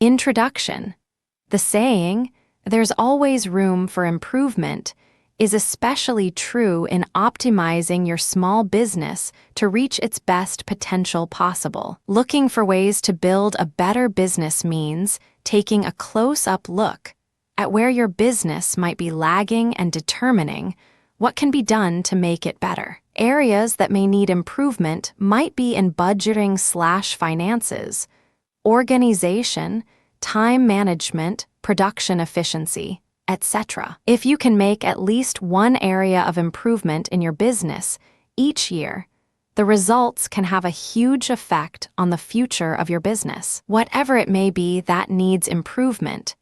Introduction. The saying, "There's always room for improvement," is especially true in optimizing your small business to reach its best potential possible. Looking for ways to build a better business means taking a close-up look at where your business might be lagging and determining what can be done to make it better. Areas that may need improvement might be in budgeting/finances, organization, time management, production efficiency, etc. If you can make at least one area of improvement in your business each year, the results can have a huge effect on the future of your business. Whatever it may be that needs improvement,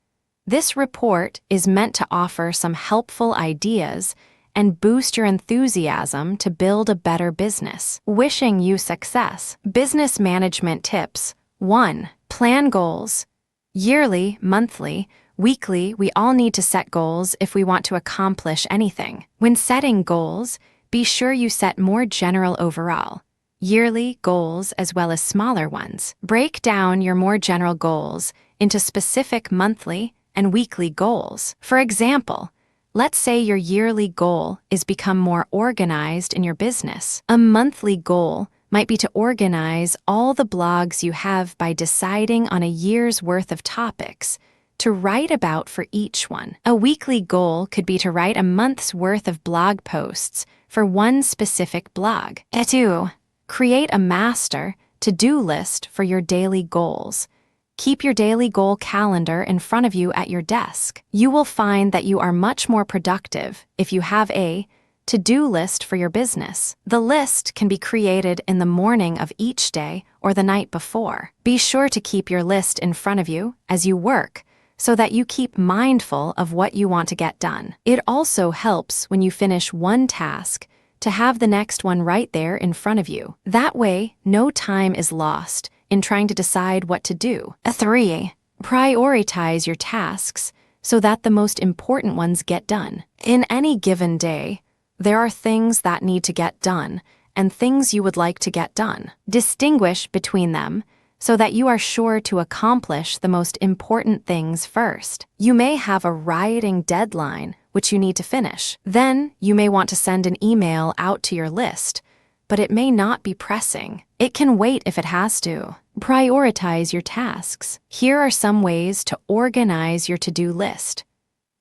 this report is meant to offer some helpful ideas and boost your enthusiasm to build a better business. Wishing you success. Business management tips. 1. Plan goals. Yearly, monthly, weekly, we all need to set goals if we want to accomplish anything. When setting goals, be sure you set more general overall, yearly goals as well as smaller ones. Break down your more general goals into specific monthly and weekly goals. For example, let's say your yearly goal is become more organized in your business. A monthly goal might be to organize all the blogs you have by deciding on a year's worth of topics to write about for each one. A weekly goal could be to write a month's worth of blog posts for one specific blog. 2. Create a master to-do list for your daily goals. Keep your daily goal calendar in front of you at your desk. You will find that you are much more productive if you have a to-do list for your business. The list can be created in the morning of each day or the night before. Be sure to keep your list in front of you as you work so that you keep mindful of what you want to get done. It also helps when you finish one task to have the next one right there in front of you. That way, no time is lost in trying to decide what to do. 3. Prioritize your tasks so that the most important ones get done. In any given day, there are things that need to get done and things you would like to get done. Distinguish between them so that you are sure to accomplish the most important things first. You may have a rioting deadline which you need to finish. Then you may want to send an email out to your list, but it may not be pressing. It can wait if it has to. Prioritize your tasks. Here are some ways to organize your to-do list.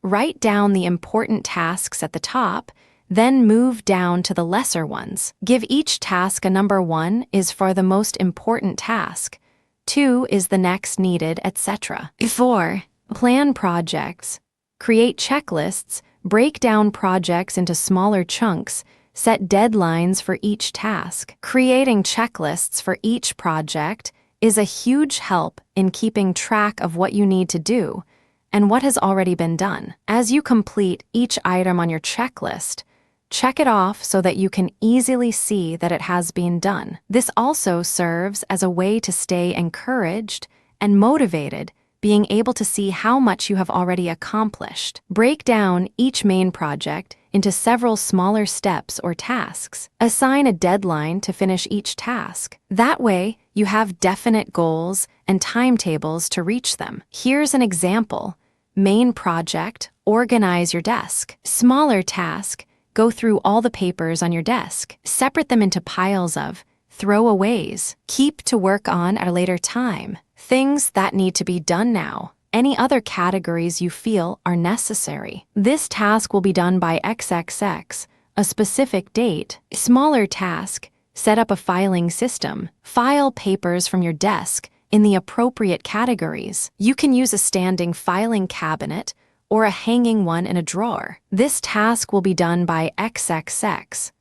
Write down the important tasks at the top, then move down to the lesser ones. Give each task a number. 1 is for the most important task, 2 is the next needed, etc. 4. Plan projects. Create checklists, break down projects into smaller chunks, set deadlines for each task. Creating checklists for each project is a huge help in keeping track of what you need to do and what has already been done. As you complete each item on your checklist, check it off so that you can easily see that it has been done. This also serves as a way to stay encouraged and motivated, being able to see how much you have already accomplished. Break down each main project into several smaller steps or tasks. Assign a deadline to finish each task. That way, you have definite goals and timetables to reach them. Here's an example. Main project, organize your desk. Smaller task, go through all the papers on your desk. Separate them into piles of throwaways. Keep to work on at a later time. Things that need to be done now. Any other categories you feel are necessary. This task will be done by XXX, a specific date. Smaller task, set up a filing system. File papers from your desk in the appropriate categories. You can use a standing filing cabinet or a hanging one in a drawer. This task will be done by XXX.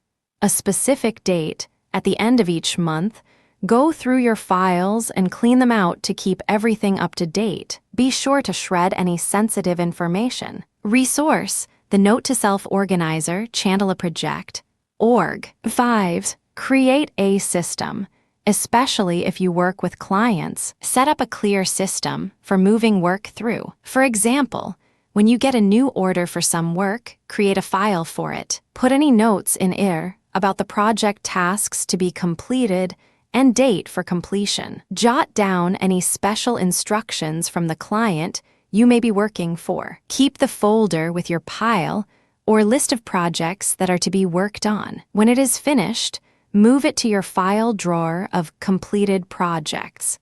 A specific date, at the end of each month, go through your files and clean them out to keep everything up to date. Be sure to shred any sensitive information. Resource, the Note to Self Organizer, Channel a Project, org. 5. Create a system. Especially if you work with clients, set up a clear system for moving work through. For example, when you get a new order for some work, create a file for it. Put any notes in it about the project tasks to be completed and date for completion. Jot down any special instructions from the client you may be working for. Keep the folder with your pile or list of projects that are to be worked on. When it is finished, move it to your file drawer of completed projects.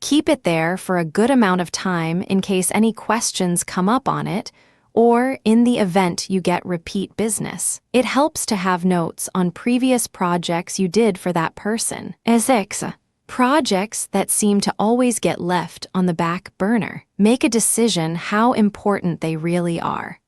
Keep it there for a good amount of time in case any questions come up on it or in the event you get repeat business. It helps to have notes on previous projects you did for that person. 6. Projects that seem to always get left on the back burner. Make a decision how important they really are.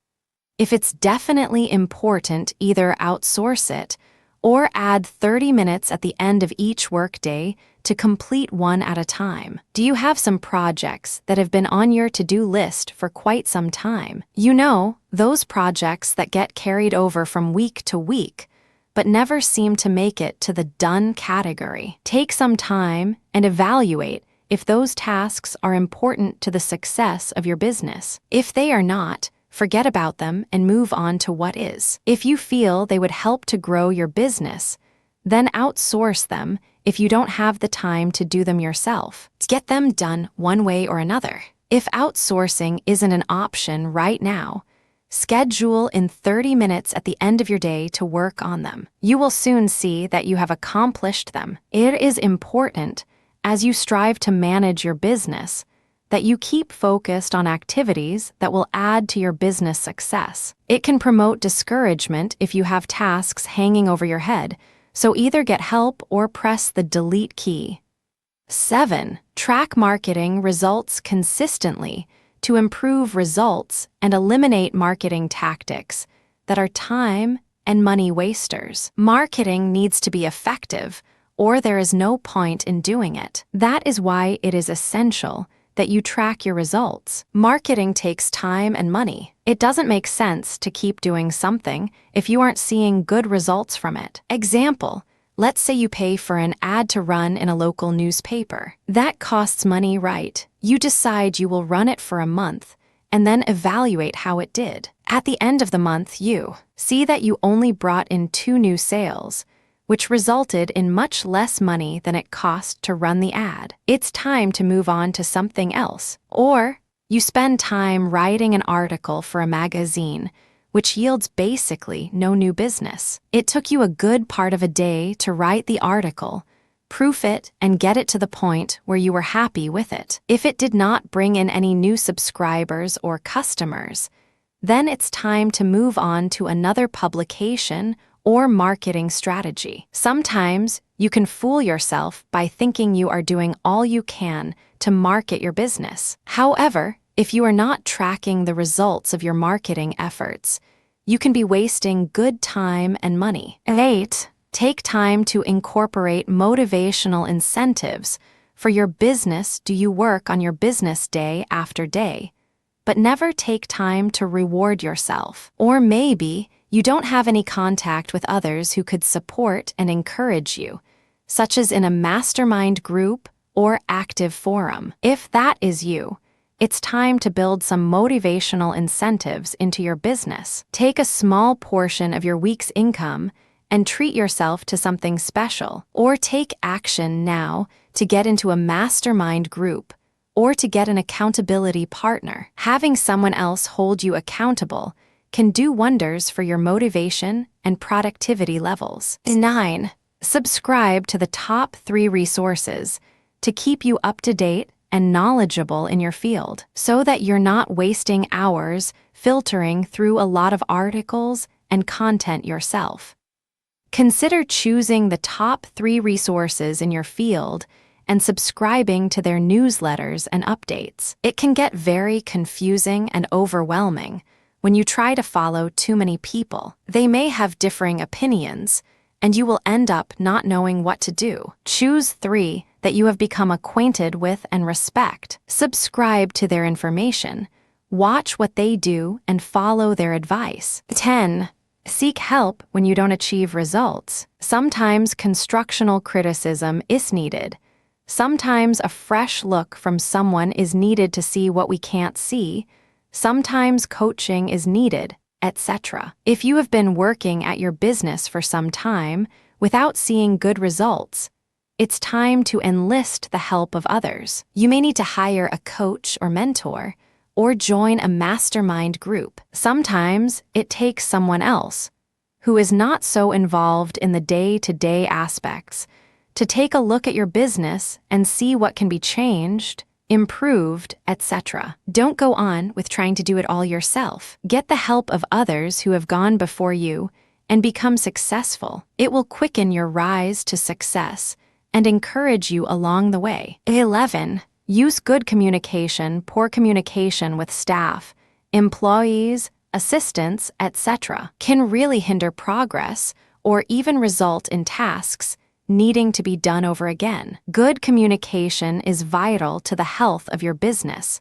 If it's definitely important, either outsource it or add 30 minutes at the end of each workday to complete one at a time. Do you have some projects that have been on your to-do list for quite some time? You know, those projects that get carried over from week to week, but never seem to make it to the done category. Take some time and evaluate if those tasks are important to the success of your business. If they are not, forget about them and move on to what is. If you feel they would help to grow your business, then outsource them if you don't have the time to do them yourself. Get them done one way or another. If outsourcing isn't an option right now, schedule in 30 minutes at the end of your day to work on them. You will soon see that you have accomplished them. It is important, as you strive to manage your business, that you keep focused on activities that will add to your business success. It can promote discouragement if you have tasks hanging over your head, so either get help or press the delete key. 7. Track marketing results consistently to improve results and eliminate marketing tactics that are time and money wasters. Marketing needs to be effective, or there is no point in doing it. That is why it is essential that you track your results. Marketing takes time and money. It doesn't make sense to keep doing something if you aren't seeing good results from it. Example, let's say you pay for an ad to run in a local newspaper. That costs money, right? You decide you will run it for a month and then evaluate how it did. At the end of the month, you see that you only brought in 2 new sales, which resulted in much less money than it cost to run the ad. It's time to move on to something else. Or you spend time writing an article for a magazine, which yields basically no new business. It took you a good part of a day to write the article, proof it, and get it to the point where you were happy with it. If it did not bring in any new subscribers or customers, then it's time to move on to another publication or marketing strategy. Sometimes you can fool yourself by thinking you are doing all you can to market your business. However, if you are not tracking the results of your marketing efforts, you can be wasting good time and money. 8. Take time to incorporate motivational incentives for your business. Do you work on your business day after day, but never take time to reward yourself? Or maybe you don't have any contact with others who could support and encourage you, such as in a mastermind group or active forum. If that is you, it's time to build some motivational incentives into your business. Take a small portion of your week's income and treat yourself to something special, or take action now to get into a mastermind group or to get an accountability partner. Having someone else hold you accountable can do wonders for your motivation and productivity levels. 9. Subscribe to the top 3 resources to keep you up to date and knowledgeable in your field, so that you're not wasting hours filtering through a lot of articles and content yourself. Consider choosing the top 3 resources in your field and subscribing to their newsletters and updates. It can get very confusing and overwhelming when you try to follow too many people. They may have differing opinions, and you will end up not knowing what to do. Choose 3 that you have become acquainted with and respect. Subscribe to their information, watch what they do, and follow their advice. 10. Seek help when you don't achieve results. Sometimes constructional criticism is needed. Sometimes a fresh look from someone is needed to see what we can't see. Sometimes coaching is needed, etc. If you have been working at your business for some time without seeing good results, it's time to enlist the help of others. You may need to hire a coach or mentor, or join a mastermind group. Sometimes it takes someone else, who is not so involved in the day-to-day aspects, to take a look at your business and see what can be changed, improved, etc. Don't go on with trying to do it all yourself. Get the help of others who have gone before you and become successful. It will quicken your rise to success and encourage you along the way. 11. Use good communication. Poor communication with staff, employees, assistants, etc. can really hinder progress or even result in tasks needing to be done over again. Good communication is vital to the health of your business,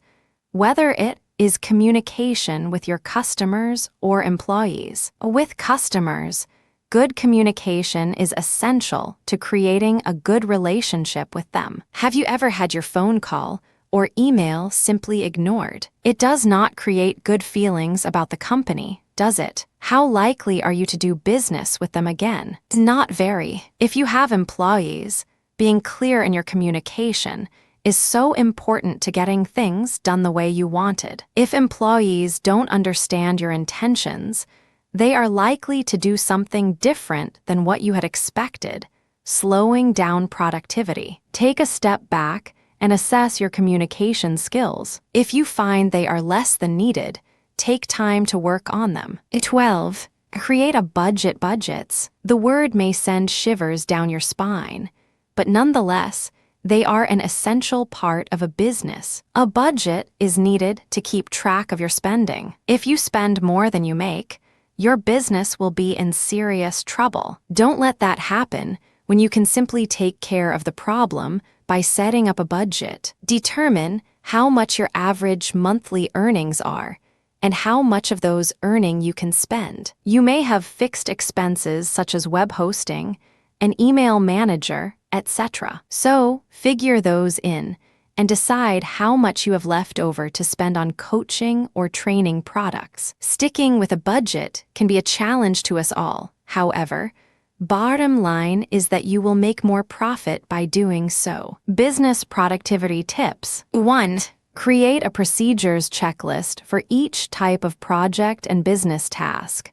whether it is communication with your customers or employees. With customers, good communication is essential to creating a good relationship with them. Have you ever had your phone call or email simply ignored? It does not create good feelings about the company, does it? How likely are you to do business with them again? Not very. If you have employees, being clear in your communication is so important to getting things done the way you wanted. If employees don't understand your intentions, they are likely to do something different than what you had expected, slowing down productivity. Take a step back and assess your communication skills. If you find they are less than needed, take time to work on them. 12. Create a budgets. The word may send shivers down your spine, but nonetheless, they are an essential part of a business. A budget is needed to keep track of your spending. If you spend more than you make, your business will be in serious trouble. Don't let that happen when you can simply take care of the problem by setting up a budget. Determine how much your average monthly earnings are and how much of those earning you can spend. You may have fixed expenses such as web hosting, an email manager, etc. So, figure those in and decide how much you have left over to spend on coaching or training products. Sticking with a budget can be a challenge to us all. However, bottom line is that you will make more profit by doing so. Business productivity tips. 1. Create a procedures checklist for each type of project and business task.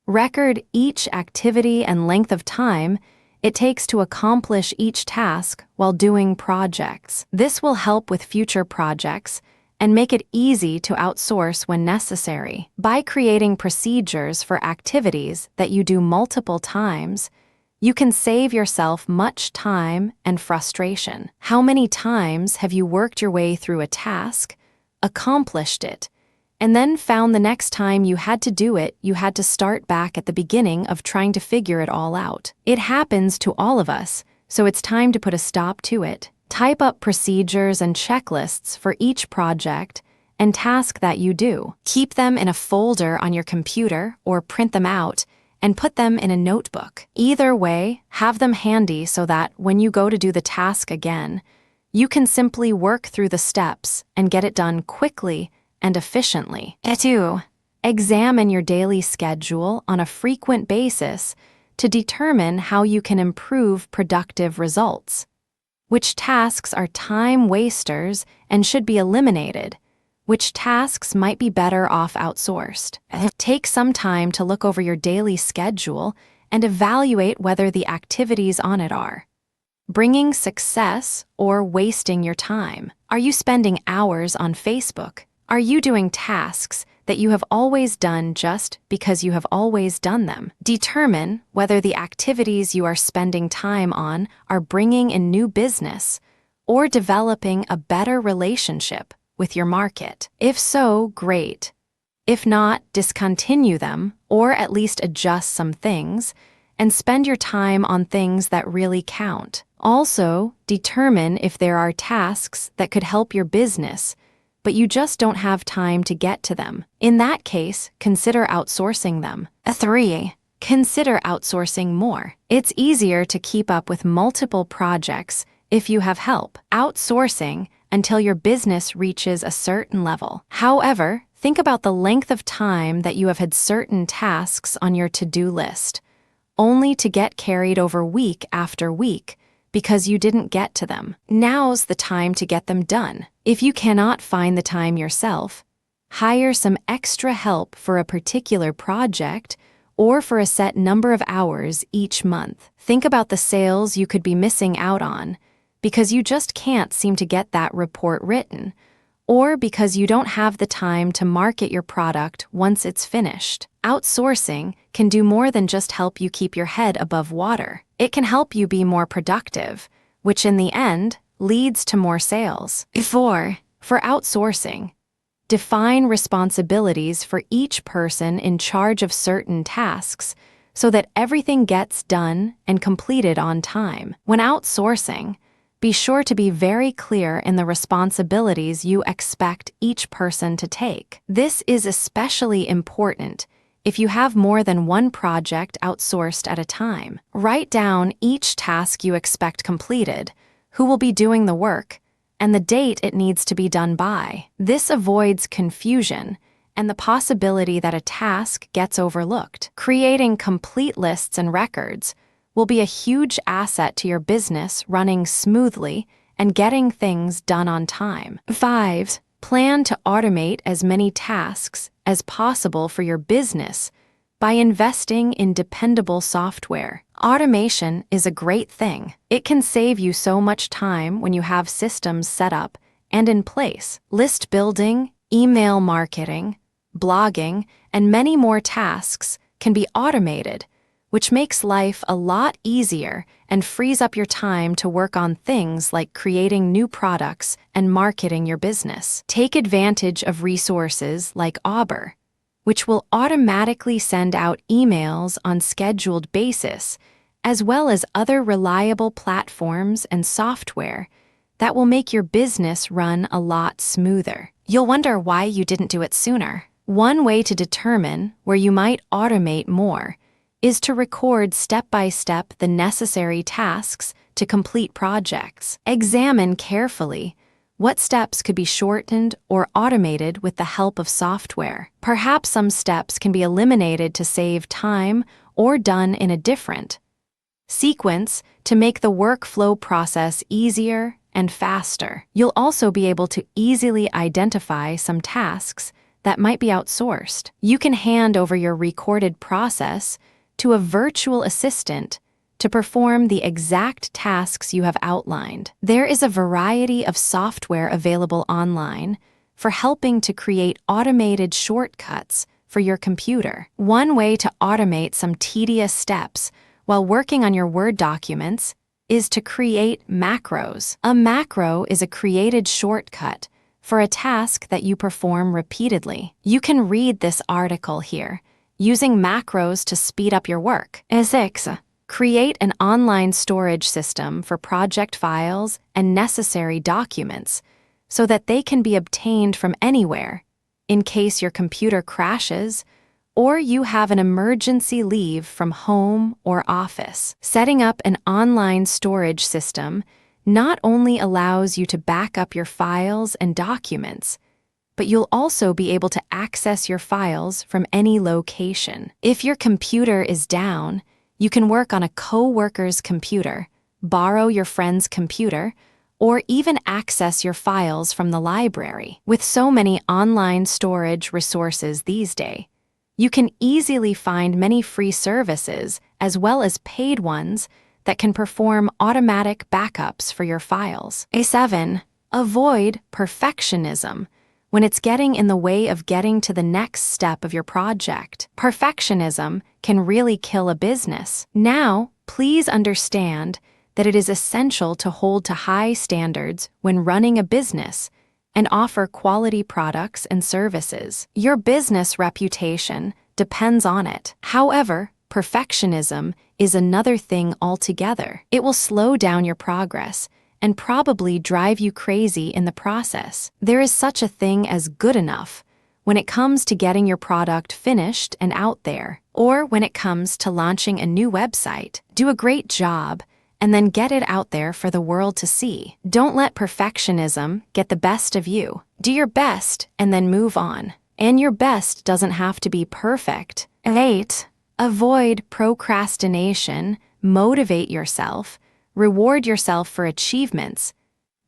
Record each activity and length of time it takes to accomplish each task while doing projects. This will help with future projects and make it easy to outsource when necessary. By creating procedures for activities that you do multiple times, you can save yourself much time and frustration. How many times have you worked your way through a task, accomplished it, and then found the next time you had to do it, you had to start back at the beginning of trying to figure it all out? It happens to all of us, so it's time to put a stop to it. Type up procedures and checklists for each project and task that you do. Keep them in a folder on your computer or print them out and put them in a notebook. Either way, have them handy so that when you go to do the task again, you can simply work through the steps and get it done quickly and efficiently. 2. Examine your daily schedule on a frequent basis to determine how you can improve productive results. Which tasks are time wasters and should be eliminated? Which tasks might be better off outsourced? Take some time to look over your daily schedule and evaluate whether the activities on it are bringing success or wasting your time. Are you spending hours on Facebook? Are you doing tasks that you have always done just because you have always done them? Determine whether the activities you are spending time on are bringing in new business or developing a better relationship with your market. If so, great. If not, discontinue them or at least adjust some things and spend your time on things that really count. Also, determine if there are tasks that could help your business, but you just don't have time to get to them. In that case, consider outsourcing them. 3. Consider outsourcing more. It's easier to keep up with multiple projects if you have help. Outsourcing until your business reaches a certain level. However, think about the length of time that you have had certain tasks on your to-do list, only to get carried over week after week because you didn't get to them. Now's the time to get them done. If you cannot find the time yourself, hire some extra help for a particular project or for a set number of hours each month. Think about the sales you could be missing out on because you just can't seem to get that report written, or because you don't have the time to market your product once it's finished. Outsourcing can do more than just help you keep your head above water. It can help you be more productive, which in the end leads to more sales. 4. For outsourcing, define responsibilities for each person in charge of certain tasks so that everything gets done and completed on time. When outsourcing, be sure to be very clear in the responsibilities you expect each person to take. This is especially important if you have more than one project outsourced at a time. Write down each task you expect completed, who will be doing the work, and the date it needs to be done by. This avoids confusion and the possibility that a task gets overlooked. Creating complete lists and records will be a huge asset to your business running smoothly and getting things done on time. 5. Plan to automate as many tasks as possible for your business by investing in dependable software. Automation is a great thing. It can save you so much time when you have systems set up and in place. List building, email marketing, blogging, and many more tasks can be automated, which makes life a lot easier and frees up your time to work on things like creating new products and marketing your business. Take advantage of resources like EBOOK, which will automatically send out emails on scheduled basis, as well as other reliable platforms and software that will make your business run a lot smoother. You'll wonder why you didn't do it sooner. One way to determine where you might automate more is to record step-by-step the necessary tasks to complete projects. Examine carefully what steps could be shortened or automated with the help of software. Perhaps some steps can be eliminated to save time or done in a different sequence to make the workflow process easier and faster. You'll also be able to easily identify some tasks that might be outsourced. You can hand over your recorded process to a virtual assistant to perform the exact tasks you have outlined. There is a variety of software available online for helping to create automated shortcuts for your computer. One way to automate some tedious steps while working on your Word documents is to create macros. A macro is a created shortcut for a task that you perform repeatedly. You can read this article here, using macros to speed up your work. 6. Create an online storage system for project files and necessary documents so that they can be obtained from anywhere in case your computer crashes or you have an emergency leave from home or office. Setting up an online storage system not only allows you to back up your files and documents, but you'll also be able to access your files from any location. If your computer is down, you can work on a co-worker's computer, borrow your friend's computer, or even access your files from the library. With so many online storage resources these days, you can easily find many free services as well as paid ones that can perform automatic backups for your files. 7. Avoid perfectionism when it's getting in the way of getting to the next step of your project. Perfectionism can really kill a business. Now, please understand that it is essential to hold to high standards when running a business and offer quality products and services. Your business reputation depends on it. However, perfectionism is another thing altogether. It will slow down your progress and probably drive you crazy in the process. There is such a thing as good enough when it comes to getting your product finished and out there, or when it comes to launching a new website. Do a great job and then get it out there for the world to see. Don't let perfectionism get the best of you. Do your best and then move on. And your best doesn't have to be perfect. 8. Avoid procrastination, motivate yourself, Reward yourself for achievements.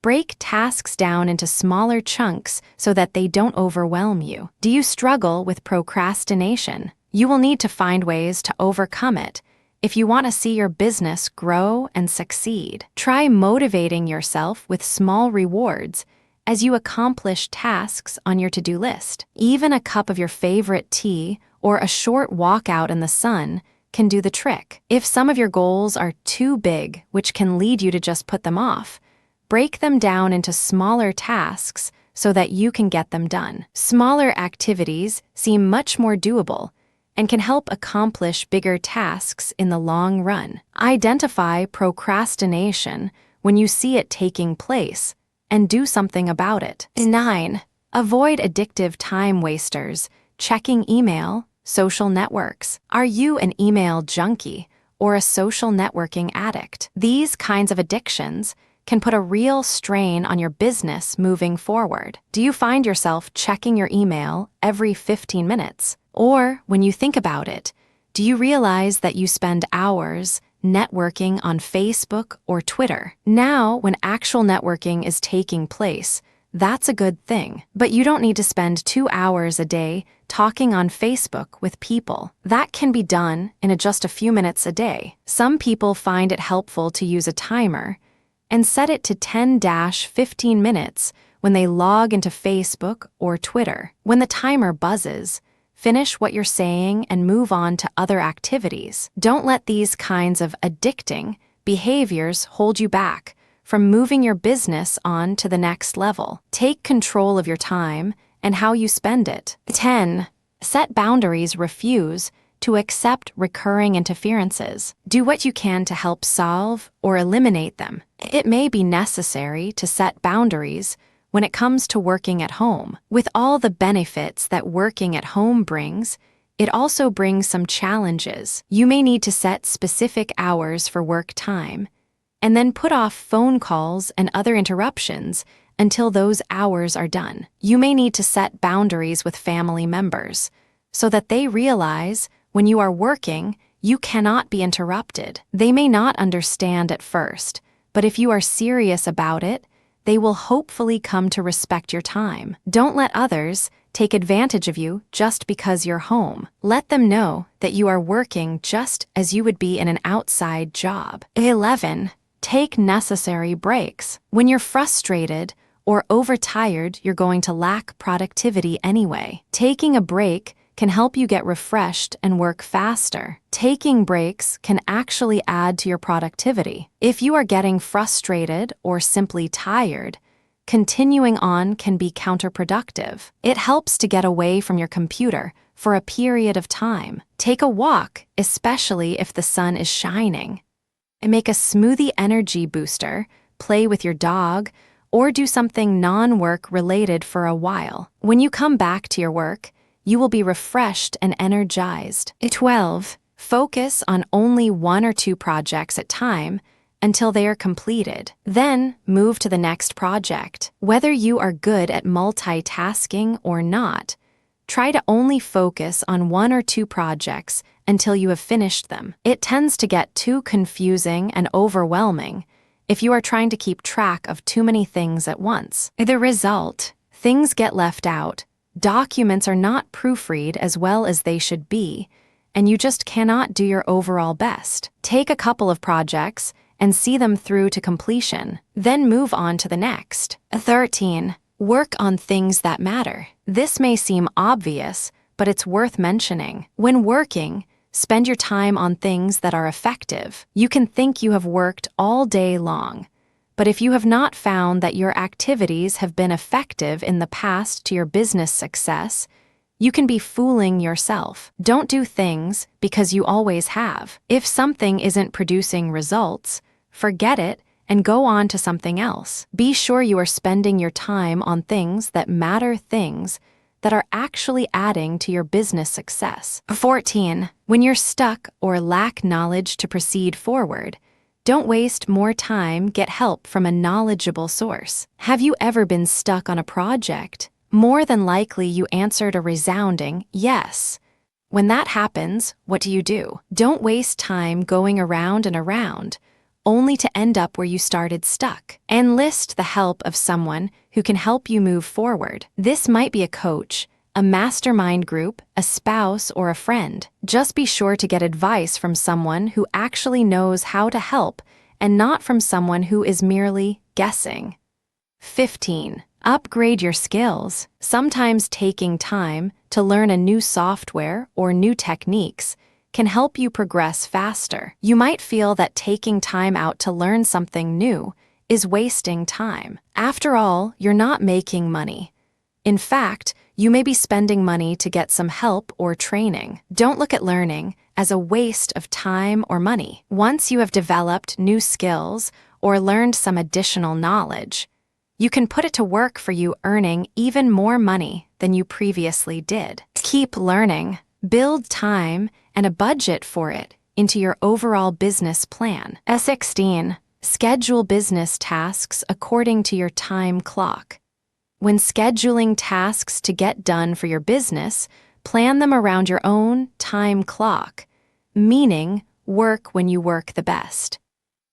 Break tasks down into smaller chunks so that they don't overwhelm you. Do you struggle with procrastination? You will need to find ways to overcome it if you want to see your business grow and succeed. Try motivating yourself with small rewards as you accomplish tasks on your to-do list. Even a cup of your favorite tea or a short walk out in the sun can do the trick. If some of your goals are too big, which can lead you to just put them off, break them down into smaller tasks so that you can get them done. Smaller activities seem much more doable and can help accomplish bigger tasks in the long run. Identify procrastination when you see it taking place and do something about it. 9. Avoid addictive time wasters, checking email, social networks. Are you an email junkie or a social networking addict? These kinds of addictions can put a real strain on your business moving forward. Do you find yourself checking your email every 15 minutes? Or, when you think about it, do you realize that you spend hours networking on Facebook or Twitter? Now, when actual networking is taking place, that's a good thing. But you don't need to spend 2 hours a day talking on Facebook with people. That can be done in just a few minutes a day. Some people find it helpful to use a timer and set it to 10-15 minutes when they log into Facebook or Twitter. When the timer buzzes, finish what you're saying and move on to other activities. Don't let these kinds of addicting behaviors hold you back from moving your business on to the next level. Take control of your time and how you spend it. 10. Set boundaries. Refuse to accept recurring interferences. Do what you can to help solve or eliminate them. It may be necessary to set boundaries when it comes to working at home. With all the benefits that working at home brings, it also brings some challenges. You may need to set specific hours for work time, and then put off phone calls and other interruptions until those hours are done. You may need to set boundaries with family members so that they realize when you are working, you cannot be interrupted. They may not understand at first, but if you are serious about it, they will hopefully come to respect your time. Don't let others take advantage of you just because you're home. Let them know that you are working just as you would be in an outside job. 11. Take necessary breaks. When you're frustrated or overtired, you're going to lack productivity anyway. Taking a break can help you get refreshed and work faster. Taking breaks can actually add to your productivity. If you are getting frustrated or simply tired, continuing on can be counterproductive. It helps to get away from your computer for a period of time. Take a walk, especially if the sun is shining. And make a smoothie energy booster, play with your dog, or do something non-work related for a while. When you come back to your work, you will be refreshed and energized. 12. Focus on only 1 or 2 projects at a time until they are completed. Then move to the next project. Whether you are good at multitasking or not, try to only focus on 1 or 2 projects until you have finished them. It tends to get too confusing and overwhelming if you are trying to keep track of too many things at once. The result, things get left out, documents are not proofread as well as they should be, and you just cannot do your overall best. Take a couple of projects and see them through to completion, then move on to the next. 13. Work on things that matter. This may seem obvious, but it's worth mentioning. When working, spend your time on things that are effective. You can think you have worked all day long, but if you have not found that your activities have been effective in the past to your business success, you can be fooling yourself. Don't do things because you always have. If something isn't producing results, forget it and go on to something else. Be sure you are spending your time on things that matter, things that are actually adding to your business success. 14. When you're stuck or lack knowledge to proceed forward, don't waste more time. Get help from a knowledgeable source. Have you ever been stuck on a project? More than likely you answered a resounding yes. When that happens, what do? Don't waste time going around and around. only to end up where you started stuck. Enlist the help of someone who can help you move forward. This might be a coach, a mastermind group, a spouse, or a friend. Just be sure to get advice from someone who actually knows how to help and not from someone who is merely guessing. 15. Upgrade your skills. Sometimes taking time to learn a new software or new techniques can help you progress faster. You might feel that taking time out to learn something new is wasting time. After all, you're not making money. In fact, you may be spending money to get some help or training. Don't look at learning as a waste of time or money. Once you have developed new skills or learned some additional knowledge, you can put it to work for you earning even more money than you previously did. Keep learning. Build time and a budget for it into your overall business plan. 16. Schedule business tasks according to your time clock. When scheduling tasks to get done for your business, plan them around your own time clock, meaning work when you work the best.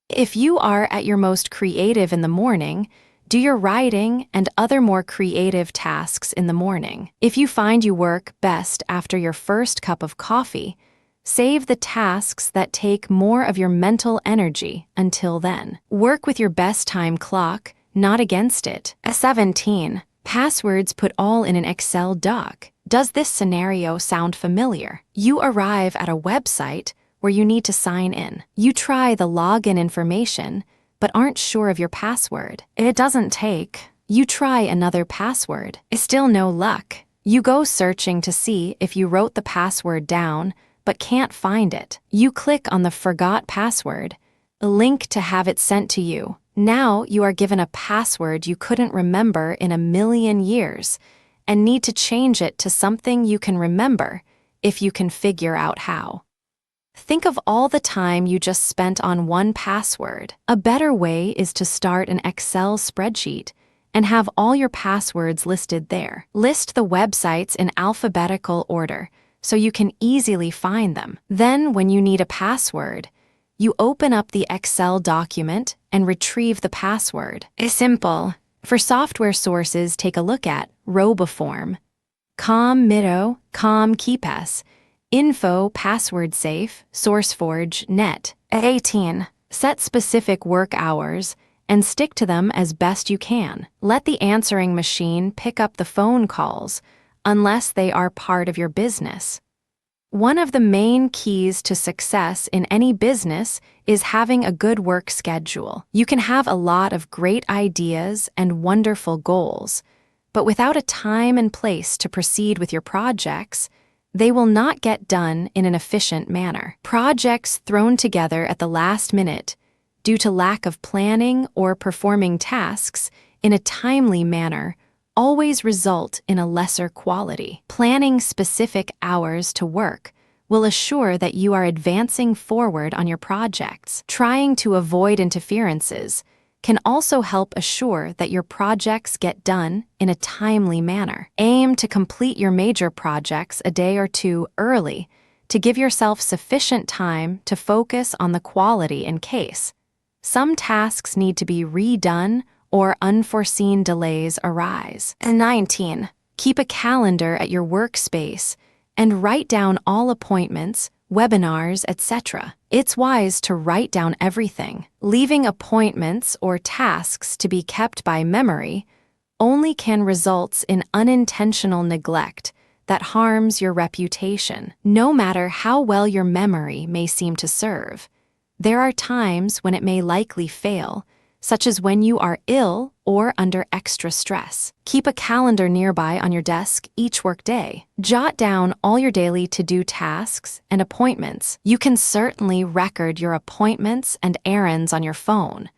If you are at your most creative in the morning, do your writing and other more creative tasks in the morning. If you find you work best after your first cup of coffee, save the tasks that take more of your mental energy until then. Work with your best time clock, not against it. 17. Passwords put all in an Excel doc. Does this scenario sound familiar? You arrive at a website where you need to sign in. You try the login information, but aren't sure of your password. It doesn't take. You try another password. Still no luck. You go searching to see if you wrote the password down, but can't find it. You click on the Forgot Password, a link to have it sent to you. Now you are given a password you couldn't remember in a million years and need to change it to something you can remember if you can figure out how. Think of all the time you just spent on one password. A better way is to start an Excel spreadsheet and have all your passwords listed there. List the websites in alphabetical order so you can easily find them. Then, when you need a password, you open up the Excel document and retrieve the password. It's simple. For software sources, take a look at Roboform, Miro, Keepess, Info, Password Safe, SourceForge, Net. 18. Set specific work hours and stick to them as best you can. Let the answering machine pick up the phone calls unless they are part of your business. One of the main keys to success in any business is having a good work schedule. You can have a lot of great ideas and wonderful goals, but without a time and place to proceed with your projects, they will not get done in an efficient manner. Projects thrown together at the last minute due to lack of planning or performing tasks in a timely manner always result in a lesser quality. Planning specific hours to work will assure that you are advancing forward on your projects. Trying to avoid interferences can also help assure that your projects get done in a timely manner. Aim to complete your major projects a day or two early to give yourself sufficient time to focus on the quality in case some tasks need to be redone or unforeseen delays arise. 19. Keep a calendar at your workspace and write down all appointments, webinars, etc. It's wise to write down everything. Leaving appointments or tasks to be kept by memory only can result in unintentional neglect that harms your reputation. No matter how well your memory may seem to serve, there are times when it may likely fail, such as when you are ill or under extra stress. Keep a calendar nearby on your desk each workday. Jot down all your daily to-do tasks and appointments. You can certainly record your appointments and errands on your phone,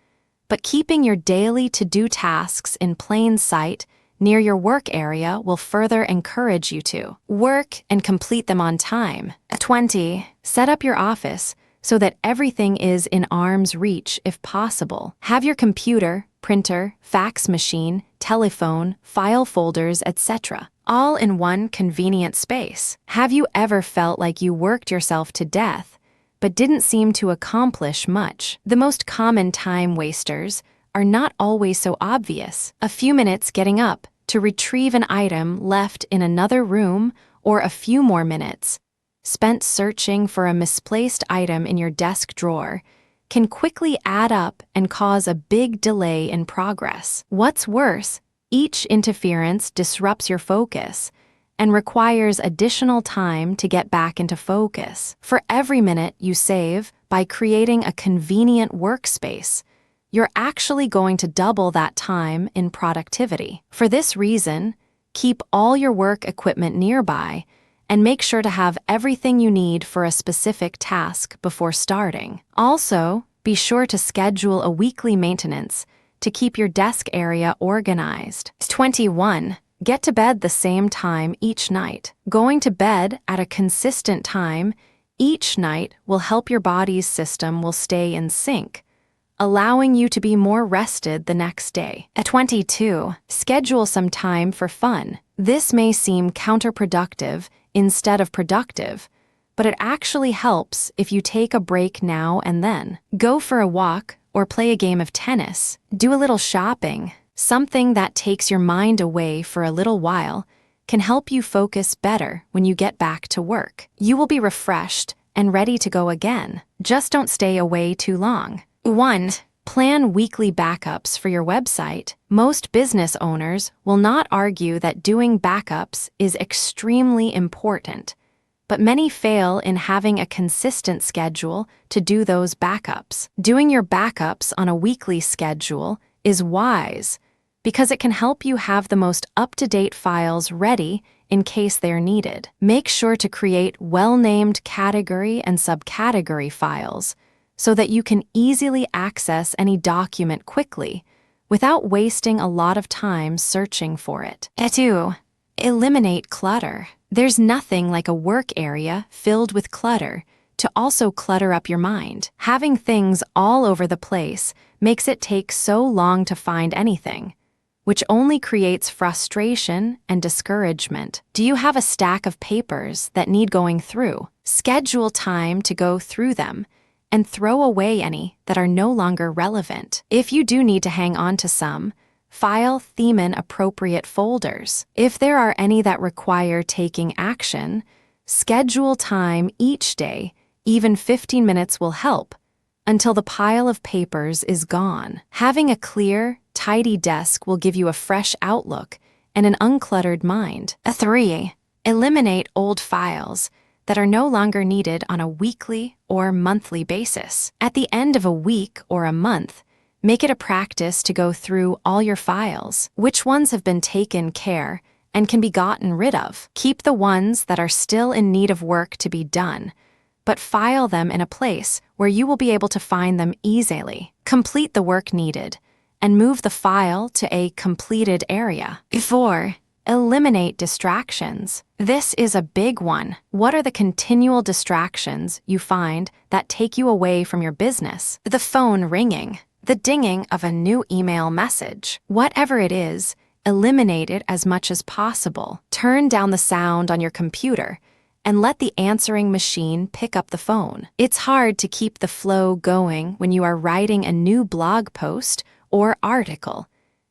but keeping your daily to-do tasks in plain sight near your work area will further encourage you to work and complete them on time. 20. Set up your office so that everything is in arm's reach if possible. Have your computer, printer, fax machine, telephone, file folders, etc. all in one convenient space. Have you ever felt like you worked yourself to death but didn't seem to accomplish much. The most common time wasters are not always so obvious. A few minutes getting up to retrieve an item left in another room, or a few more minutes spent searching for a misplaced item in your desk drawer can quickly add up and cause a big delay in progress. What's worse, each interference disrupts your focus and requires additional time to get back into focus. For every minute you save by creating a convenient workspace, you're actually going to double that time in productivity. For this reason, keep all your work equipment nearby and make sure to have everything you need for a specific task before starting. Also, be sure to schedule a weekly maintenance to keep your desk area organized. 21. Get to bed the same time each night. Going to bed at a consistent time each night will help your body's system will stay in sync, allowing you to be more rested the next day. At 22, schedule some time for fun. This may seem counterproductive instead of productive, but it actually helps if you take a break now and then. Go for a walk or play a game of tennis. Do a little shopping. Something that takes your mind away for a little while can help you focus better when you get back to work. You will be refreshed and ready to go again. Just don't stay away too long. 1. Plan weekly backups for your website. Most business owners will not argue that doing backups is extremely important, but many fail in having a consistent schedule to do those backups. Doing your backups on a weekly schedule is wise because it can help you have the most up-to-date files ready in case they're needed. Make sure to create well-named category and subcategory files so that you can easily access any document quickly without wasting a lot of time searching for it. 2. Eliminate clutter. There's nothing like a work area filled with clutter to also clutter up your mind. Having things all over the place makes it take so long to find anything, which only creates frustration and discouragement. Do you have a stack of papers that need going through? Schedule time to go through them and throw away any that are no longer relevant. If you do need to hang on to some, file them in appropriate folders. If there are any that require taking action, schedule time each day. Even 15 minutes will help until the pile of papers is gone. Having a clear, tidy desk will give you a fresh outlook and an uncluttered mind. 3. Eliminate old files that are no longer needed on a weekly or monthly basis. At the end of a week or a month, make it a practice to go through all your files. Which ones have been taken care and can be gotten rid of? Keep the ones that are still in need of work to be done, but file them in a place where you will be able to find them easily. Complete the work needed and move the file to a completed area. 4. Eliminate distractions. This is a big one. What are the continual distractions you find that take you away from your business? The phone ringing, the dinging of a new email message. Whatever it is, eliminate it as much as possible. Turn down the sound on your computer and let the answering machine pick up the phone. It's hard to keep the flow going when you are writing a new blog post or article,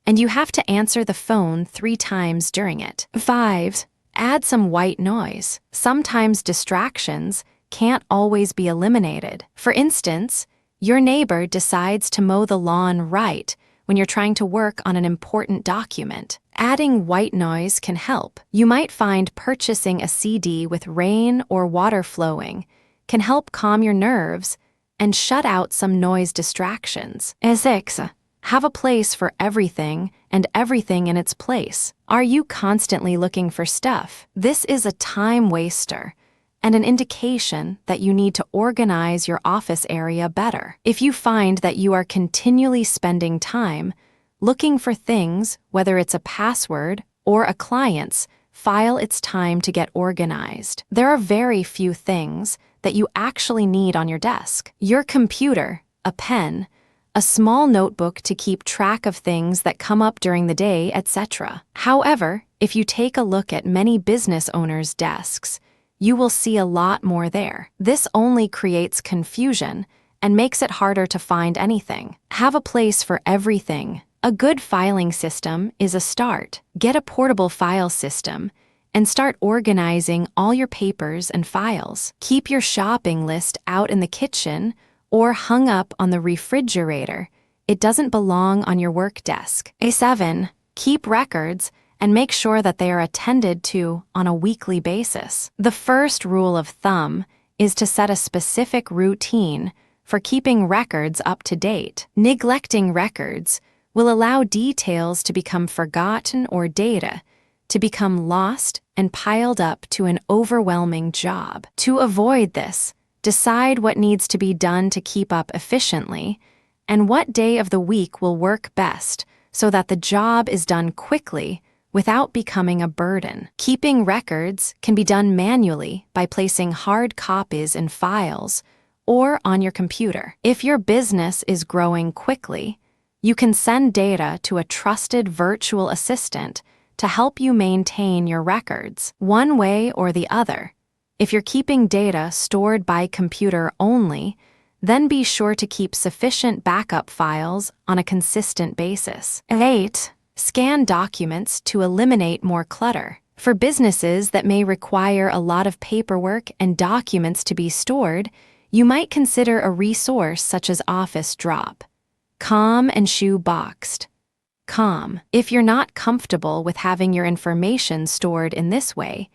and you have to answer the phone 3 times during it. 5. Add some white noise. Sometimes distractions can't always be eliminated. For instance, your neighbor decides to mow the lawn right when you're trying to work on an important document. Adding white noise can help. You might find purchasing a CD with rain or water flowing can help calm your nerves and shut out some noise distractions. 6. Have a place for everything and everything in its place. Are you constantly looking for stuff? This is a time waster and an indication that you need to organize your office area better. If you find that you are continually spending time looking for things, whether it's a password or a client's, file, it's time to get organized. There are very few things that you actually need on your desk. Your computer, a pen, a small notebook to keep track of things that come up during the day, etc. However, if you take a look at many business owners' desks, you will see a lot more there. This only creates confusion and makes it harder to find anything. Have a place for everything. A good filing system is a start. Get a portable file system and start organizing all your papers and files. Keep your shopping list out in the kitchen or hung up on the refrigerator. It doesn't belong on your work desk. 7. Keep records and make sure that they are attended to on a weekly basis. The first rule of thumb is to set a specific routine for keeping records up to date. Neglecting records will allow details to become forgotten or data to become lost and piled up to an overwhelming job. To avoid this, decide what needs to be done to keep up efficiently and what day of the week will work best so that the job is done quickly without becoming a burden. Keeping records can be done manually by placing hard copies in files or on your computer. If your business is growing quickly, you can send data to a trusted virtual assistant to help you maintain your records. One way or the other, if you're keeping data stored by computer only, then be sure to keep sufficient backup files on a consistent basis. 8. Scan documents to eliminate more clutter. For businesses that may require a lot of paperwork and documents to be stored, you might consider a resource such as Office Drop. Com and Shoe Boxed. Com. If you're not comfortable with having your information stored in this way,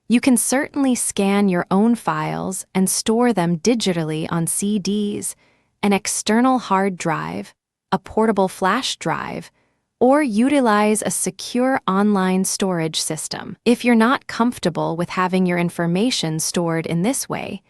you can certainly scan your own files and store them digitally on CDs, an external hard drive, a portable flash drive, or utilize a secure online storage system. If you're not comfortable with having your information stored in this way,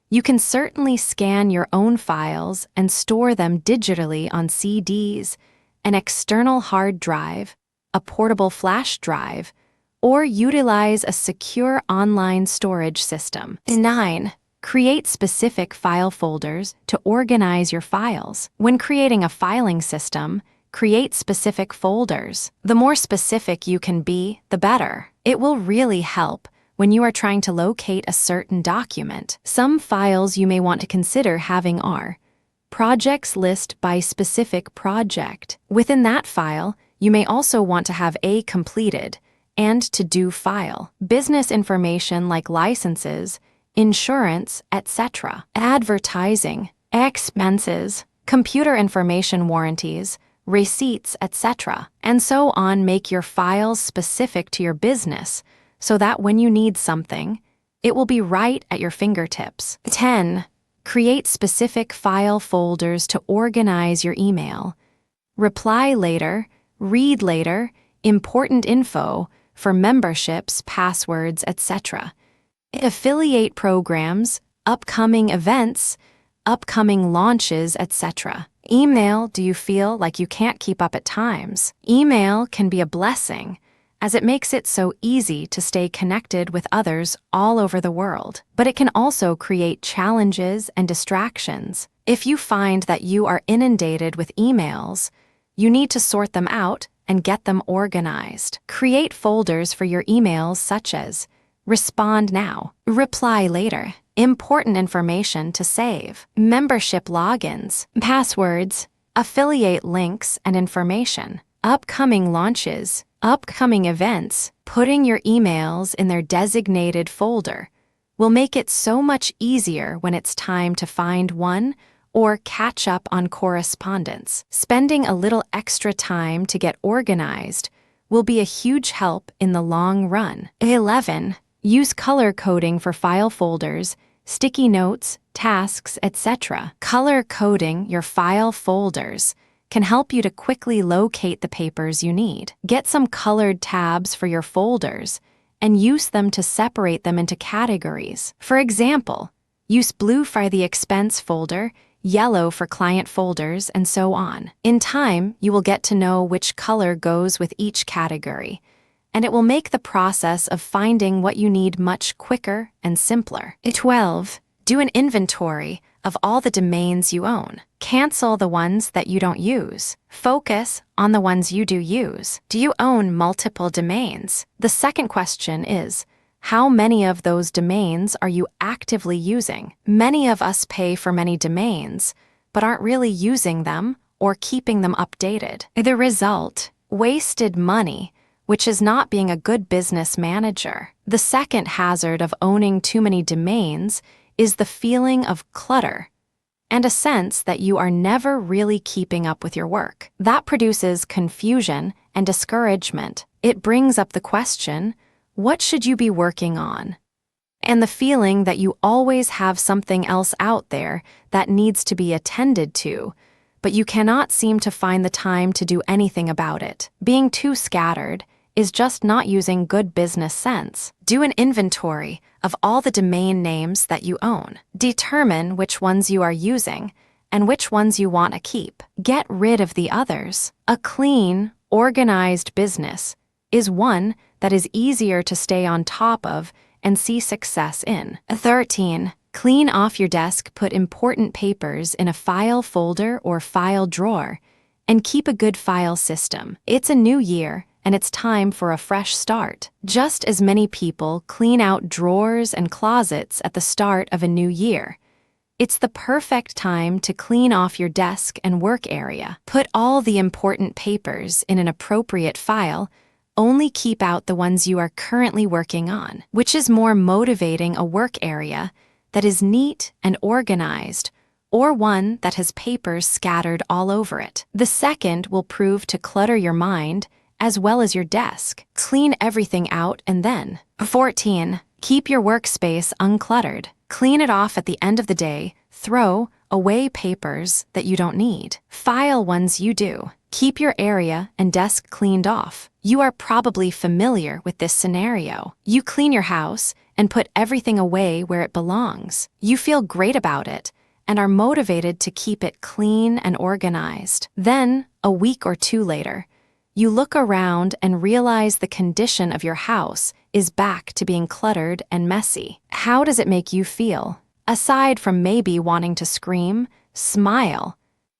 you can certainly scan your own files and store them digitally on CDs, an external hard drive, a portable flash drive, or utilize a secure online storage system. 9. Create specific file folders to organize your files. When creating a filing system, create specific folders. The more specific you can be, the better. It will really help when you are trying to locate a certain document. Some files you may want to consider having are projects list by specific project. Within that file, you may also want to have a completed and to-do file, business information like licenses, insurance, etc., advertising, expenses, computer information warranties, receipts, etc., and so on. Make your files specific to your business so that when you need something, it will be right at your fingertips. 10. Create specific file folders to organize your email. Reply later, read later, important info for memberships, passwords, etc. Affiliate programs, upcoming events, upcoming launches, etc. Email. Do you feel like you can't keep up at times? Email can be a blessing, as it makes it so easy to stay connected with others all over the world. But it can also create challenges and distractions. If you find that you are inundated with emails, you need to sort them out and get them organized. Create folders for your emails such as Respond Now, Reply Later, Important Information to Save, Membership Logins, Passwords, Affiliate Links and Information, Upcoming Launches, Upcoming Events. Putting your emails in their designated folder will make it so much easier when it's time to find one or catch up on correspondence. Spending a little extra time to get organized will be a huge help in the long run. 11. Use color coding for file folders, sticky notes, tasks, etc. Color coding your file folders can help you to quickly locate the papers you need. Get some colored tabs for your folders and use them to separate them into categories. For example, use blue for the expense folder, yellow for client folders, and so on. In time, you will get to know which color goes with each category, and it will make the process of finding what you need much quicker and simpler. 12. Do an inventory of all the domains you own. Cancel the ones that you don't use. Focus on the ones you do use. Do you own multiple domains? The second question is, How many of those domains are you actively using? Many of us pay for many domains, but aren't really using them or keeping them updated. The result: wasted money, which is not being a good business manager. The second hazard of owning too many domains is the feeling of clutter and a sense that you are never really keeping up with your work. That produces confusion and discouragement. It brings up the question, what should you be working on? And the feeling that you always have something else out there that needs to be attended to, but you cannot seem to find the time to do anything about it. Being too scattered is just not using good business sense. Do an inventory of all the domain names that you own. Determine which ones you are using and which ones you want to keep. Get rid of the others. A clean, organized business is one that is easier to stay on top of and see success in. 13. Clean off your desk. Put important papers in a file folder or file drawer and keep a good file system. It's a new year, and it's time for a fresh start. Just as many people clean out drawers and closets at the start of a new year, it's the perfect time to clean off your desk and work area. Put all the important papers in an appropriate file. Only keep out the ones you are currently working on. Which is more motivating, a work area that is neat and organized, or one that has papers scattered all over it? The second will prove to clutter your mind as well as your desk. Clean everything out and then. 14. Keep your workspace uncluttered. Clean it off at the end of the day. Throw away papers that you don't need. File ones you do. Keep your area and desk cleaned off. You are probably familiar with this scenario. You clean your house and put everything away where it belongs. You feel great about it and are motivated to keep it clean and organized. Then, a week or two later, you look around and realize the condition of your house is back to being cluttered and messy. How does it make you feel? Aside from maybe wanting to scream, smile.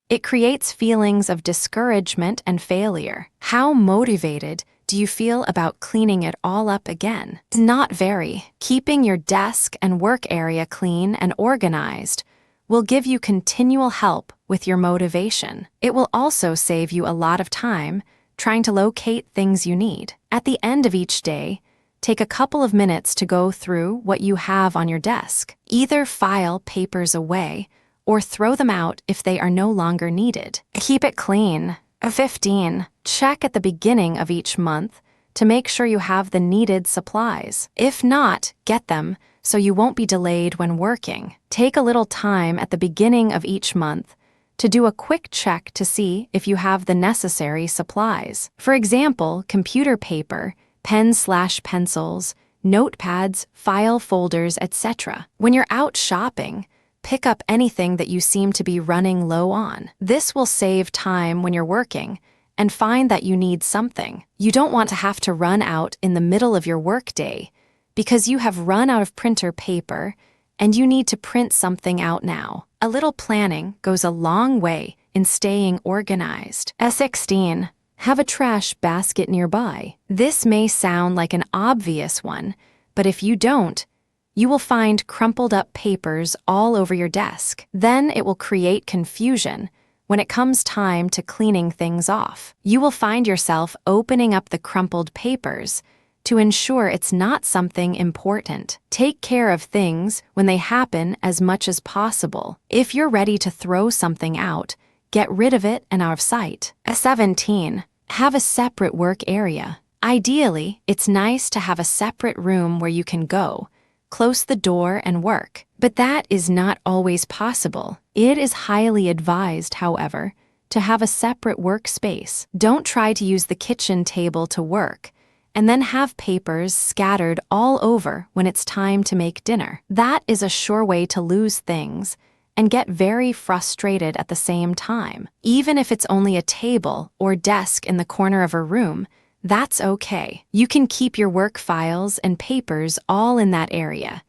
It creates feelings of discouragement and failure. How motivated do you feel about cleaning it all up again? Not very. Keeping your desk and work area clean and organized will give you continual help with your motivation. It will also save you a lot of time trying to locate things you need. At the end of each day, take a couple of minutes to go through what you have on your desk. Either file papers away or throw them out if they are no longer needed. Keep it clean. 15. Check at the beginning of each month to make sure you have the needed supplies. If not, get them so you won't be delayed when working. Take a little time at the beginning of each month to do a quick check to see if you have the necessary supplies. For example, computer paper, pens/pencils, notepads, file folders, etc. When you're out shopping, pick up anything that you seem to be running low on. This will save time when you're working and find that you need something. You don't want to have to run out in the middle of your workday because you have run out of printer paper and you need to print something out now. A little planning goes a long way in staying organized. 16. Have a trash basket nearby. This may sound like an obvious one, but if you don't, you will find crumpled up papers all over your desk. Then it will create confusion when it comes time to cleaning things off. You will find yourself opening up the crumpled papers to ensure it's not something important. Take care of things when they happen as much as possible. If you're ready to throw something out, get rid of it and out of sight. 17. Have a separate work area. Ideally, it's nice to have a separate room where you can go, close the door and work. But that is not always possible. It is highly advised, however, to have a separate workspace. Don't try to use the kitchen table to work and then have papers scattered all over when it's time to make dinner. That is a sure way to lose things and get very frustrated at the same time. Even if it's only a table or desk in the corner of a room, that's okay. You can keep your work files and papers all in that area,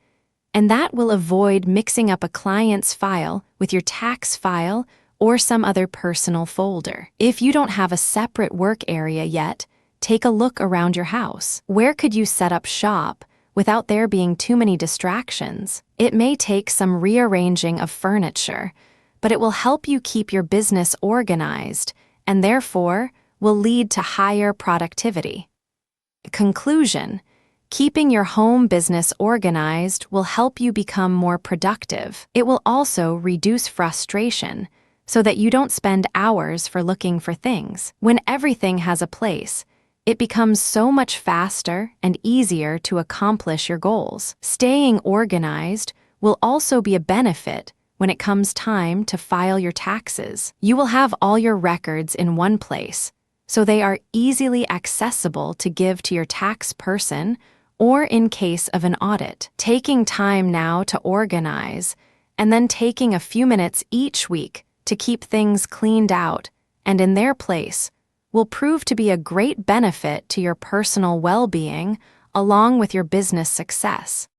and that will avoid mixing up a client's file with your tax file or some other personal folder. If you don't have a separate work area yet, take a look around your house. Where could you set up shop without there being too many distractions. It may take some rearranging of furniture, but it will help you keep your business organized and therefore will lead to higher productivity. Conclusion: keeping your home business organized will help you become more productive. It will also reduce frustration so that you don't spend hours for looking for things. When everything has a place, it becomes so much faster and easier to accomplish your goals. Staying organized will also be a benefit when it comes time to file your taxes. You will have all your records in one place, so they are easily accessible to give to your tax person or in case of an audit. Taking time now to organize and then taking a few minutes each week to keep things cleaned out and in their place will prove to be a great benefit to your personal well-being along with your business success.